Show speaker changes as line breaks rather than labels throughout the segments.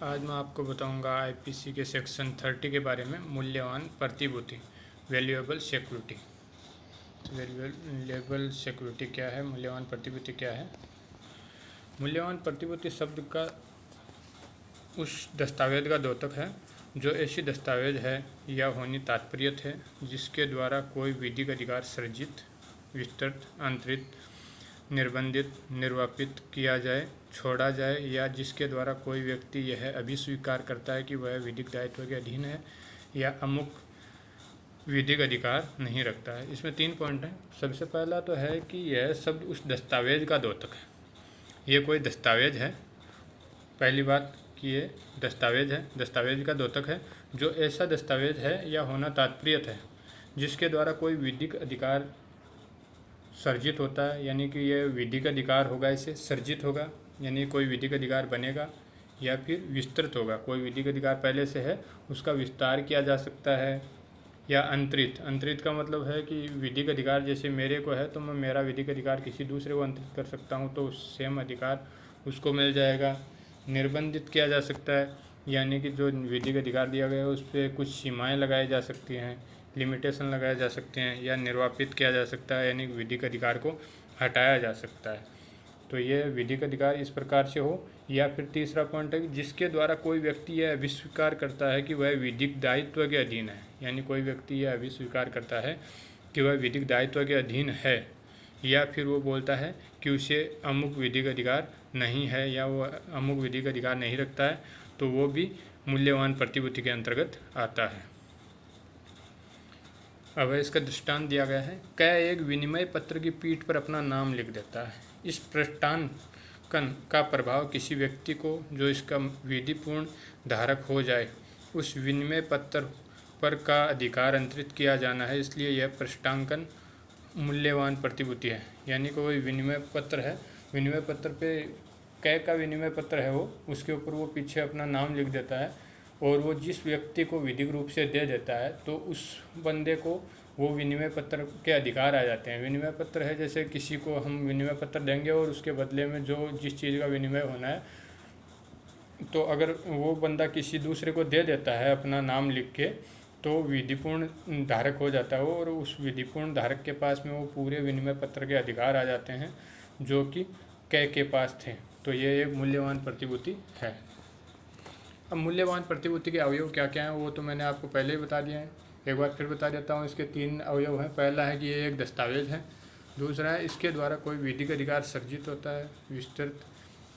आज मैं आपको बताऊंगा आईपीसी के सेक्शन 30 के बारे में। मूल्यवान प्रतिभूति, वैल्यूएबल सिक्योरिटी। वैल्यूएबल सिक्योरिटी क्या है, मूल्यवान प्रतिभूति क्या है? मूल्यवान प्रतिभूति शब्द का उस दस्तावेज का द्योतक है जो ऐसी दस्तावेज है या होनी तात्पर्य है जिसके द्वारा कोई विधिक अधिकार सर्जित, विस्तृत, अंतरित, निर्बंधित, निर्वापित किया जाए, छोड़ा जाए, या जिसके द्वारा कोई व्यक्ति यह अभिस्वीकार करता है कि वह विधिक दायित्व के अधीन है या अमुक विधिक अधिकार नहीं रखता है। इसमें 3 पॉइंट हैं। सबसे पहला तो है कि यह शब्द उस दस्तावेज का द्योतक है। ये कोई दस्तावेज है, पहली बात कि ये दस्तावेज है, दस्तावेज का द्योतक है जो ऐसा दस्तावेज है या होना तात्पर्य है जिसके द्वारा कोई विधिक अधिकार सर्जित होता है, यानी कि यह विधिक अधिकार होगा, इसे सर्जित होगा यानी कोई विधिक अधिकार बनेगा, या फिर विस्तृत होगा, कोई विधिक अधिकार पहले से है उसका विस्तार किया जा सकता है, या अंतरित। अंतरित का मतलब है कि विधिक अधिकार जैसे मेरे को है तो मैं मेरा विधिक अधिकार किसी दूसरे को अंतरित कर सकता हूँ तो सेम अधिकार उसको मिल जाएगा। निर्बंधित किया जा सकता है, यानी कि जो विधिक अधिकार दिया गया है उस पर कुछ सीमाएँ लगाई जा सकती हैं, लिमिटेशन लगाए जा सकते हैं, या निर्वापित किया जा सकता है यानी विधिक अधिकार को हटाया जा सकता है। तो ये विधिक अधिकार इस प्रकार से हो। या फिर तीसरा पॉइंट है कि जिसके द्वारा कोई व्यक्ति यह अभिस्वीकार करता है कि वह विधिक दायित्व के अधीन है, यानी कोई व्यक्ति यह अभिस्वीकार करता है कि वह विधिक दायित्व के अधीन है, या फिर वो बोलता है कि उसे अमुक विधिक अधिकार नहीं है या वो अमुक विधिक अधिकार नहीं रखता है, तो वो भी मूल्यवान प्रतिभूति के अंतर्गत आता है। अब इसका दृष्टांत दिया गया है। कै एक विनिमय पत्र की पीठ पर अपना नाम लिख देता है। इस पृष्ठांकन का प्रभाव किसी व्यक्ति को जो इसका विधिपूर्ण धारक हो जाए उस विनिमय पत्र पर का अधिकार अंतरित किया जाना है, इसलिए यह पृष्ठांकन मूल्यवान प्रतिभूति है। यानी कोई विनिमय पत्र है, विनिमय पत्र पे कै का विनिमय पत्र है वो, उसके ऊपर वो पीछे अपना नाम लिख देता है और वो जिस व्यक्ति को विधिक रूप से दे देता है तो उस बंदे को वो विनिमय पत्र के अधिकार आ जाते हैं। विनिमय पत्र है जैसे किसी को हम विनिमय पत्र देंगे और उसके बदले में जो जिस चीज़ का विनिमय होना है, तो अगर वो बंदा किसी दूसरे को दे देता है अपना नाम लिख के तो विधिपूर्ण धारक हो जाता है वो, और उस विधिपूर्ण धारक के पास में वो पूरे विनिमय पत्र के अधिकार आ जाते हैं जो कि कै के पास थे। तो ये एक मूल्यवान प्रतिभूति है। अब मूल्यवान प्रतिभूति के अवयव क्या क्या हैं वो तो मैंने आपको पहले ही बता दिया है, एक बार फिर बता देता हूँ। इसके 3 अवयव हैं। पहला है कि ये एक दस्तावेज है। दूसरा है इसके द्वारा कोई विधिक अधिकार सर्जित होता है, विस्तृत,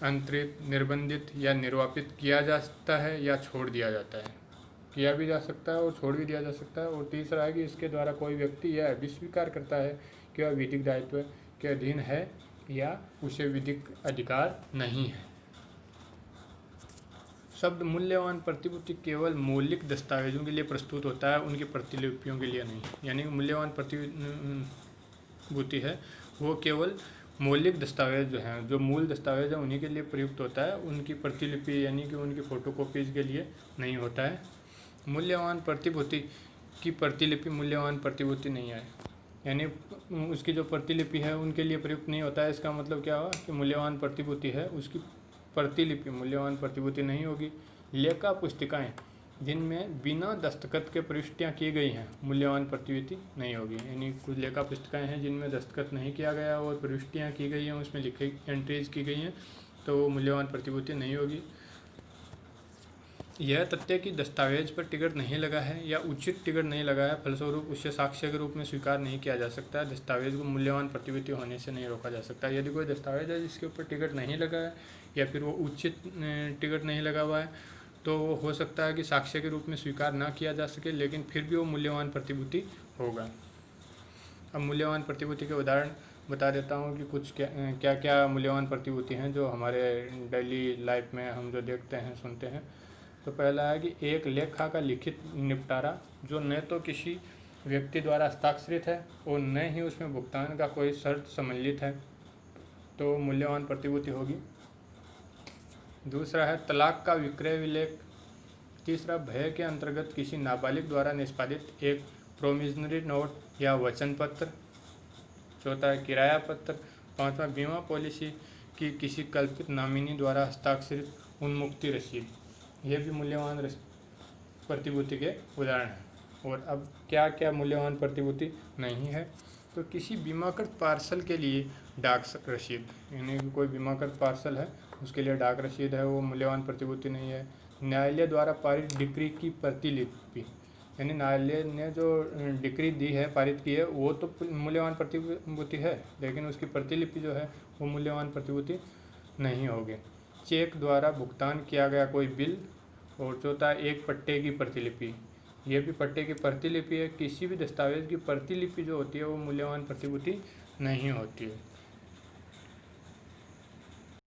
अंतरित, निर्बंधित या निर्वापित किया जा सकता है या छोड़ दिया जाता है, किया भी जा सकता है और छोड़ भी दिया जा सकता है। और तीसरा है कि इसके द्वारा कोई व्यक्ति यह अभिस्वीकार करता है कि वह विधिक दायित्व के अधीन है या उसे विधिक अधिकार नहीं है। शब्द मूल्यवान प्रतिभूति केवल मौलिक दस्तावेजों के लिए प्रस्तुत होता है, उनकी प्रतिलिपियों के लिए नहीं। यानी मूल्यवान प्रतिभूति है वो केवल मौलिक दस्तावेज जो हैं, जो मूल दस्तावेज हैं उन्हीं के लिए प्रयुक्त होता है, उनकी प्रतिलिपि यानी कि उनकी फ़ोटोकॉपीज़ के लिए नहीं होता है। मूल्यवान प्रतिभूति की प्रतिलिपि मूल्यवान प्रतिभूति नहीं है, यानी उसकी जो प्रतिलिपि है उनके लिए प्रयुक्त नहीं होता है। इसका मतलब क्या हुआ कि मूल्यवान प्रतिभूति है उसकी प्रतिलिपि मूल्यवान प्रतिभूति नहीं होगी। लेखा पुस्तिकाएँ जिनमें बिना दस्तखत के प्रविष्टियाँ की गई हैं मूल्यवान प्रतिभूति नहीं होगी। यानी कुछ लेखा पुस्तिकाएँ हैं जिनमें दस्तखत नहीं किया गया और प्रविष्टियाँ की गई हैं, उसमें लिखे एंट्रीज की गई हैं, तो वो मूल्यवान प्रतिभूति नहीं होगी। यह तथ्य कि दस्तावेज पर टिकट नहीं लगा है या उचित टिकट नहीं लगा है, फलस्वरूप उसे साक्ष्य के रूप में स्वीकार नहीं किया जा सकता है। दस्तावेज को मूल्यवान प्रतिभूति होने से नहीं रोका जा सकता। यदि कोई दस्तावेज है जिसके ऊपर टिकट नहीं लगा है या फिर वो उचित टिकट नहीं लगा हुआ है तो हो सकता है कि साक्ष्य के रूप में स्वीकार ना किया जा सके, लेकिन फिर भी वो मूल्यवान प्रतिभूति होगा। अब मूल्यवान प्रतिभूति के उदाहरण बता देता हूँ कि कुछ क्या क्या मूल्यवान प्रतिभूति हैं जो हमारे डेली लाइफ में हम जो देखते हैं सुनते हैं। तो पहला है कि एक लेखा का लिखित निपटारा जो न तो किसी व्यक्ति द्वारा हस्ताक्षरित है और न ही उसमें भुगतान का कोई शर्त सम्मिलित है, तो मूल्यवान प्रतिभूति होगी। दूसरा है तलाक का विक्रय विलेख। तीसरा भय के अंतर्गत किसी नाबालिग द्वारा निष्पादित एक प्रोमिशनरी नोट या वचन पत्र। चौथा है किराया पत्र। पांचवा बीमा पॉलिसी की किसी कल्पित नामिनी द्वारा हस्ताक्षरित उन्मुक्ति रसीद। ये भी मूल्यवान प्रतिभूति के उदाहरण हैं। और अब क्या क्या मूल्यवान प्रतिभूति नहीं है, तो किसी बीमाकृत पार्सल के लिए डाक रसीद, यानी कि कोई बीमाकृत पार्सल है उसके लिए डाक रसीद है, वो मूल्यवान प्रतिभूति नहीं है। न्यायालय द्वारा पारित डिक्री की प्रतिलिपि, यानी न्यायालय ने जो डिक्री दी है, पारित की है, वो तो मूल्यवान प्रतिभूति है, लेकिन उसकी प्रतिलिपि जो है वो मूल्यवान प्रतिभूति नहीं होगी। चेक द्वारा भुगतान किया गया कोई बिल। और चौथा, एक पट्टे की प्रतिलिपि, ये भी पट्टे की प्रतिलिपि है। किसी भी दस्तावेज की प्रतिलिपि जो होती है वो मूल्यवान प्रतिभूति नहीं होती है।